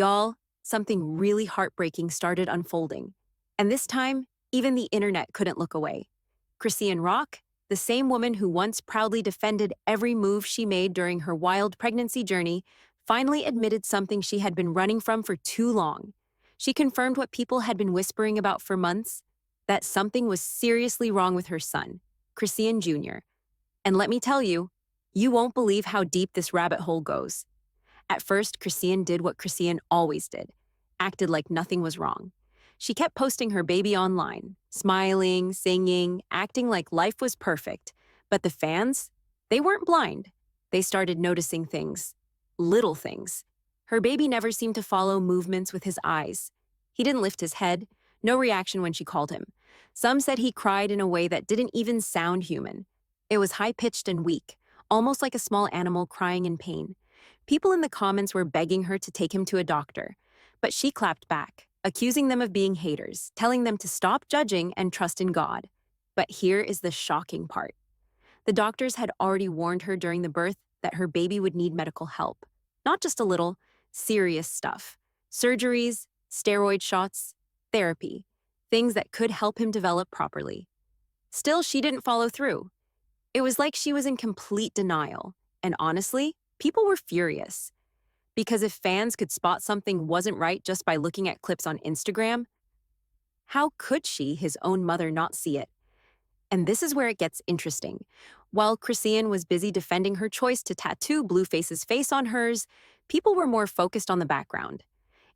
Y'all, something really heartbreaking started unfolding. And this time, even the internet couldn't look away. Chrisean Rock, the same woman who once proudly defended every move she made during her wild pregnancy journey, finally admitted something she had been running from for too long. She confirmed what people had been whispering about for months, that something was seriously wrong with her son, Chrisean Jr. And let me tell you, you won't believe how deep this rabbit hole goes. At first, Chrisean did what Chrisean always did, acted like nothing was wrong. She kept posting her baby online, smiling, singing, acting like life was perfect. But the fans, they weren't blind. They started noticing things, little things. Her baby never seemed to follow movements with his eyes. He didn't lift his head, no reaction when she called him. Some said he cried in a way that didn't even sound human. It was high-pitched and weak, almost like a small animal crying in pain. People in the comments were begging her to take him to a doctor, but she clapped back, accusing them of being haters, telling them to stop judging and trust in God. But here is the shocking part. The doctors had already warned her during the birth that her baby would need medical help. Not just a little, serious stuff. Surgeries, steroid shots, therapy, things that could help him develop properly. Still, she didn't follow through. It was like she was in complete denial, and honestly, people were furious. Because if fans could spot something wasn't right just by looking at clips on Instagram, how could she, his own mother, not see it? And this is where it gets interesting. While Chrisean was busy defending her choice to tattoo Blueface's face on hers, people were more focused on the background.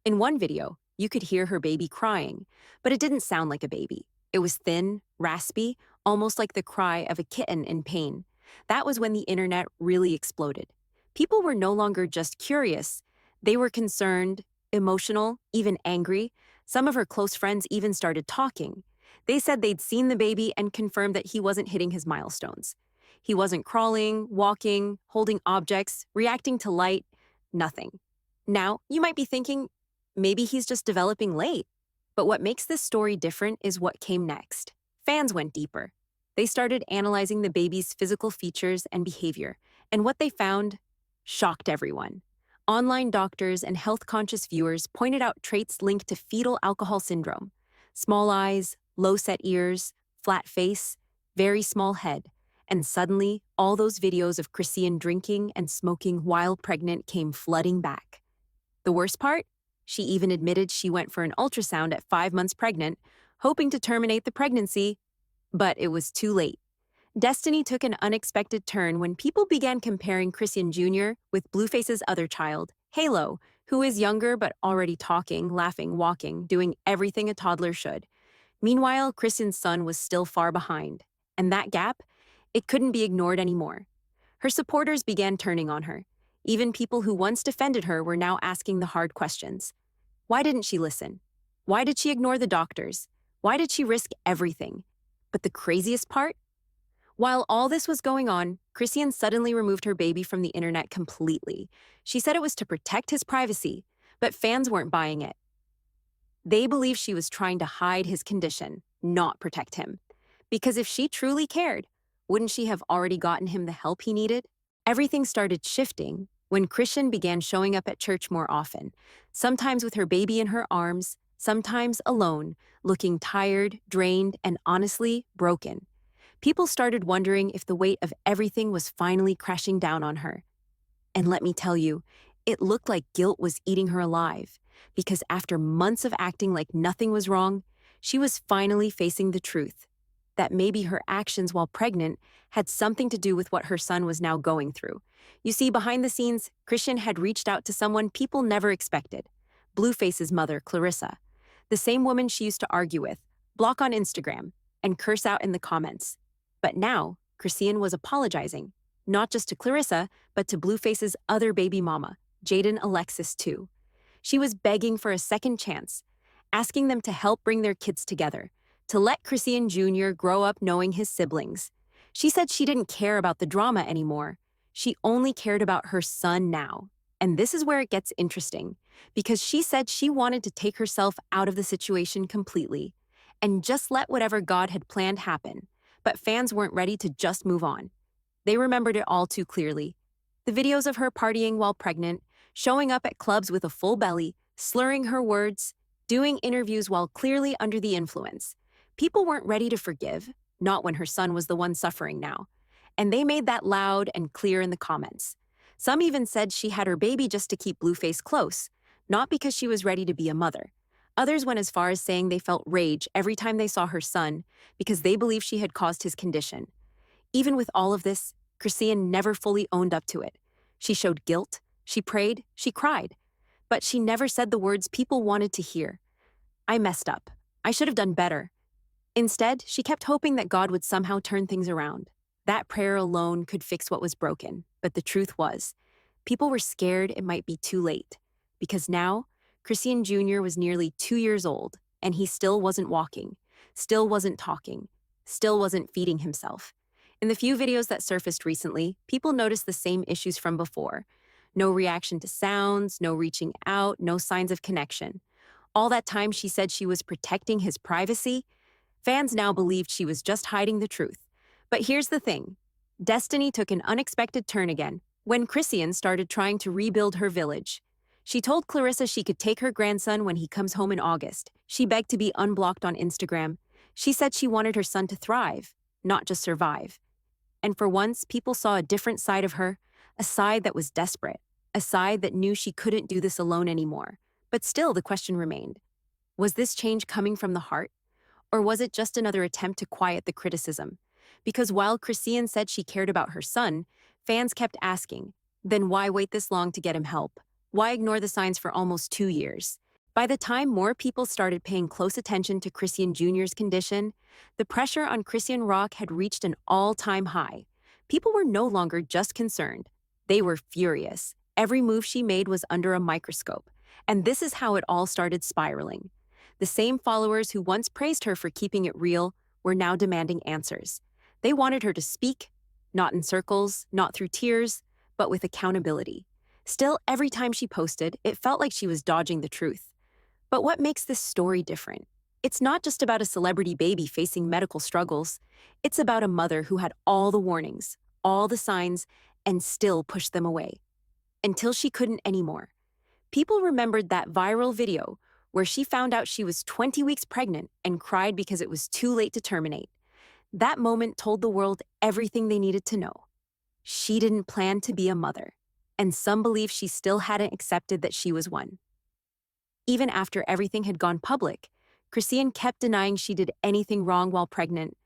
In one video, you could hear her baby crying, but it didn't sound like a baby. It was thin, raspy, almost like the cry of a kitten in pain. That was when the internet really exploded. People were no longer just curious. They were concerned, emotional, even angry. Some of her close friends even started talking. They said they'd seen the baby and confirmed that he wasn't hitting his milestones. He wasn't crawling, walking, holding objects, reacting to light, nothing. Now, you might be thinking, maybe he's just developing late. But what makes this story different is what came next. Fans went deeper. They started analyzing the baby's physical features and behavior, and what they found shocked everyone. Online doctors and health-conscious viewers pointed out traits linked to fetal alcohol syndrome. Small eyes, low-set ears, flat face, very small head. And suddenly, all those videos of Chrisean drinking and smoking while pregnant came flooding back. The worst part? She even admitted she went for an ultrasound at 5 months pregnant, hoping to terminate the pregnancy, but it was too late. Destiny took an unexpected turn when people began comparing Chrisean Jr. with Blueface's other child, Halo, who is younger but already talking, laughing, walking, doing everything a toddler should. Meanwhile, Chrisean's son was still far behind, and that gap, it couldn't be ignored anymore. Her supporters began turning on her. Even people who once defended her were now asking the hard questions. Why didn't she listen? Why did she ignore the doctors? Why did she risk everything? But the craziest part? While all this was going on, Chrisean suddenly removed her baby from the internet completely. She said it was to protect his privacy, but fans weren't buying it. They believed she was trying to hide his condition, not protect him. Because if she truly cared, wouldn't she have already gotten him the help he needed? Everything started shifting when Chrisean began showing up at church more often, sometimes with her baby in her arms, sometimes alone, looking tired, drained, and honestly broken. People started wondering if the weight of everything was finally crashing down on her. And let me tell you, it looked like guilt was eating her alive, because after months of acting like nothing was wrong, she was finally facing the truth, that maybe her actions while pregnant had something to do with what her son was now going through. You see, behind the scenes, Chrisean had reached out to someone people never expected, Blueface's mother, Clarissa, the same woman she used to argue with, block on Instagram, and curse out in the comments. But now, Chrisean was apologizing, not just to Clarissa, but to Blueface's other baby mama, Jaden Alexis too. She was begging for a second chance, asking them to help bring their kids together, to let Chrisean Jr. grow up knowing his siblings. She said she didn't care about the drama anymore. She only cared about her son now. And this is where it gets interesting, because she said she wanted to take herself out of the situation completely and just let whatever God had planned happen. But fans weren't ready to just move on. They remembered it all too clearly. The videos of her partying while pregnant, showing up at clubs with a full belly, slurring her words, doing interviews while clearly under the influence. People weren't ready to forgive, not when her son was the one suffering now. And they made that loud and clear in the comments. Some even said she had her baby just to keep Blueface close, not because she was ready to be a mother. Others went as far as saying they felt rage every time they saw her son because they believed she had caused his condition. Even with all of this, Chrisean never fully owned up to it. She showed guilt, she prayed, she cried, but she never said the words people wanted to hear. I messed up. I should have done better. Instead, she kept hoping that God would somehow turn things around. That prayer alone could fix what was broken, but the truth was, people were scared it might be too late. Because now, Chrisean Jr. was nearly 2 years old, and he still wasn't walking, still wasn't talking, still wasn't feeding himself. In the few videos that surfaced recently, people noticed the same issues from before. No reaction to sounds, no reaching out, no signs of connection. All that time she said she was protecting his privacy, fans now believed she was just hiding the truth. But here's the thing. Destiny took an unexpected turn again when Chrisean started trying to rebuild her village. She told Clarissa she could take her grandson when he comes home in August. She begged to be unblocked on Instagram. She said she wanted her son to thrive, not just survive. And for once, people saw a different side of her, a side that was desperate, a side that knew she couldn't do this alone anymore. But still, the question remained. Was this change coming from the heart? Or was it just another attempt to quiet the criticism? Because while Chrisean said she cared about her son, fans kept asking, then why wait this long to get him help? Why ignore the signs for almost 2 years? By the time more people started paying close attention to Chrisean Jr.'s condition, the pressure on Chrisean Rock had reached an all-time high. People were no longer just concerned. They were furious. Every move she made was under a microscope. And this is how it all started spiraling. The same followers who once praised her for keeping it real were now demanding answers. They wanted her to speak, not in circles, not through tears, but with accountability. Still, every time she posted, it felt like she was dodging the truth. But what makes this story different? It's not just about a celebrity baby facing medical struggles. It's about a mother who had all the warnings, all the signs, and still pushed them away. Until she couldn't anymore. People remembered that viral video where she found out she was 20 weeks pregnant and cried because it was too late to terminate. That moment told the world everything they needed to know. She didn't plan to be a mother, and some believe she still hadn't accepted that she was one. Even after everything had gone public, Chrisean kept denying she did anything wrong while pregnant.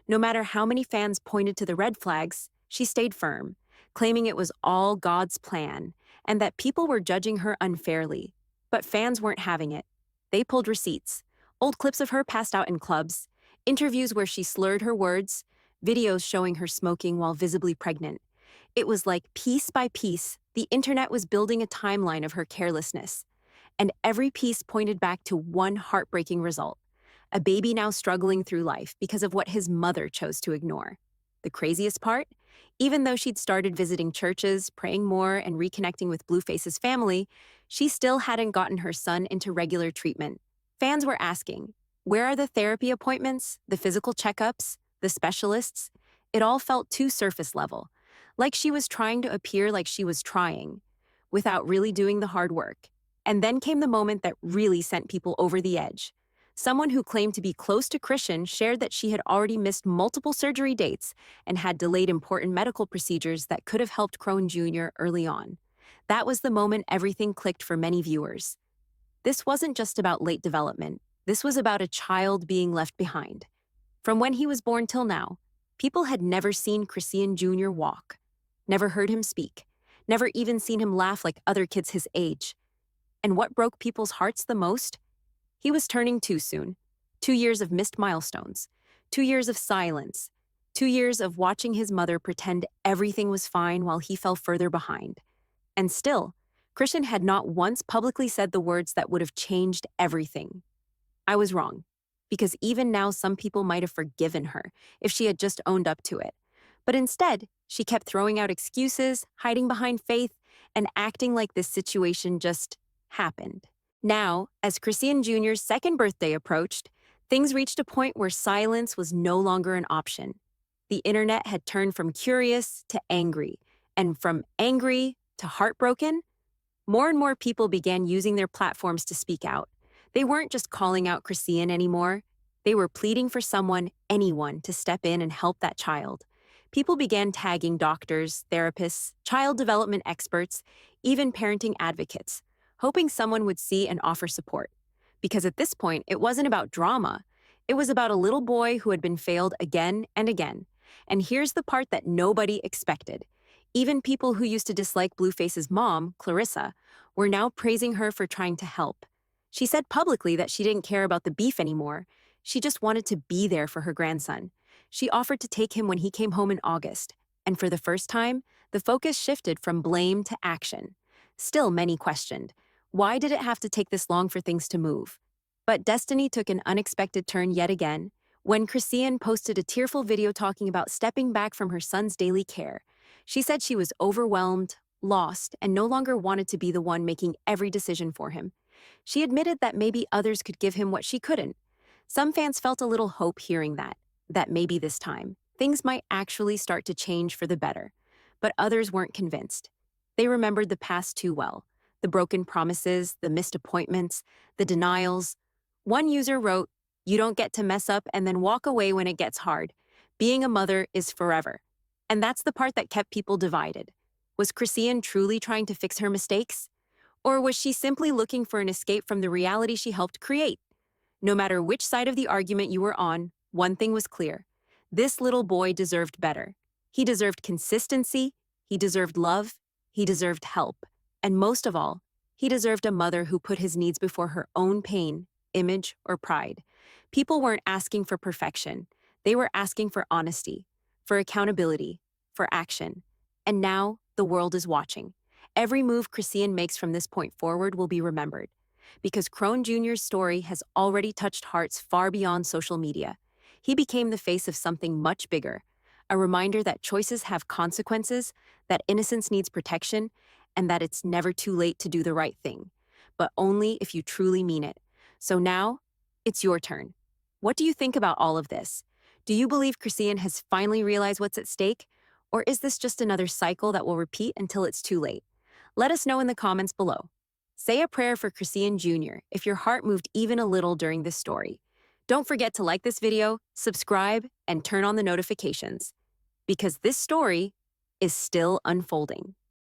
No matter how many fans pointed to the red flags, she stayed firm, claiming it was all God's plan and that people were judging her unfairly. But fans weren't having it. They pulled receipts, old clips of her passed out in clubs, interviews where she slurred her words, videos showing her smoking while visibly pregnant. It was like piece by piece, the internet was building a timeline of her carelessness. And every piece pointed back to one heartbreaking result: a baby now struggling through life because of what his mother chose to ignore. The craziest part? Even though she'd started visiting churches, praying more, and reconnecting with Blueface's family, she still hadn't gotten her son into regular treatment. Fans were asking, where are the therapy appointments, the physical checkups, the specialists? It all felt too surface level, like she was trying to appear like she was trying, without really doing the hard work. And then came the moment that really sent people over the edge. Someone who claimed to be close to Chrisean shared that she had already missed multiple surgery dates and had delayed important medical procedures that could have helped Chrisean Jr. early on. That was the moment everything clicked for many viewers. This wasn't just about late development. This was about a child being left behind. From when he was born till now, people had never seen Chrisean Jr. walk, never heard him speak, never even seen him laugh like other kids his age. And what broke people's hearts the most? He was turning 2 soon. 2 years of missed milestones. 2 years of silence. 2 years of watching his mother pretend everything was fine while he fell further behind. And still, Chrisean had not once publicly said the words that would have changed everything. I was wrong, because even now some people might have forgiven her if she had just owned up to it. But instead, she kept throwing out excuses, hiding behind faith, and acting like this situation just happened. Now, as Chrisean Jr.'s second birthday approached, things reached a point where silence was no longer an option. The internet had turned from curious to angry, and from angry to heartbroken. More and more people began using their platforms to speak out. They weren't just calling out Chrisean anymore. They were pleading for someone, anyone, to step in and help that child. People began tagging doctors, therapists, child development experts, even parenting advocates, hoping someone would see and offer support. Because at this point, it wasn't about drama. It was about a little boy who had been failed again and again. And here's the part that nobody expected. Even people who used to dislike Blueface's mom, Clarissa, were now praising her for trying to help. She said publicly that she didn't care about the beef anymore. She just wanted to be there for her grandson. She offered to take him when he came home in August. And for the first time, the focus shifted from blame to action. Still, many questioned, why did it have to take this long for things to move? But destiny took an unexpected turn yet again when Chrisean posted a tearful video talking about stepping back from her son's daily care. She said she was overwhelmed, lost, and no longer wanted to be the one making every decision for him. She admitted that maybe others could give him what she couldn't. Some fans felt a little hope hearing that maybe this time, things might actually start to change for the better. But others weren't convinced. They remembered the past too well. The broken promises, the missed appointments, the denials. One user wrote, "You don't get to mess up and then walk away when it gets hard. Being a mother is forever." And that's the part that kept people divided. Was Chrisean truly trying to fix her mistakes? Or was she simply looking for an escape from the reality she helped create? No matter which side of the argument you were on, one thing was clear. This little boy deserved better. He deserved consistency, he deserved love, he deserved help. And most of all, he deserved a mother who put his needs before her own pain, image, or pride. People weren't asking for perfection. They were asking for honesty, for accountability, for action. And now, the world is watching. Every move Chrisean makes from this point forward will be remembered. Because Chrisean Jr.'s story has already touched hearts far beyond social media. He became the face of something much bigger, a reminder that choices have consequences, that innocence needs protection, and that it's never too late to do the right thing, but only if you truly mean it. So now, it's your turn. What do you think about all of this? Do you believe Chrisean has finally realized what's at stake? Or is this just another cycle that will repeat until it's too late? Let us know in the comments below. Say a prayer for Chrisean Jr. if your heart moved even a little during this story. Don't forget to like this video, subscribe, and turn on the notifications. Because this story is still unfolding.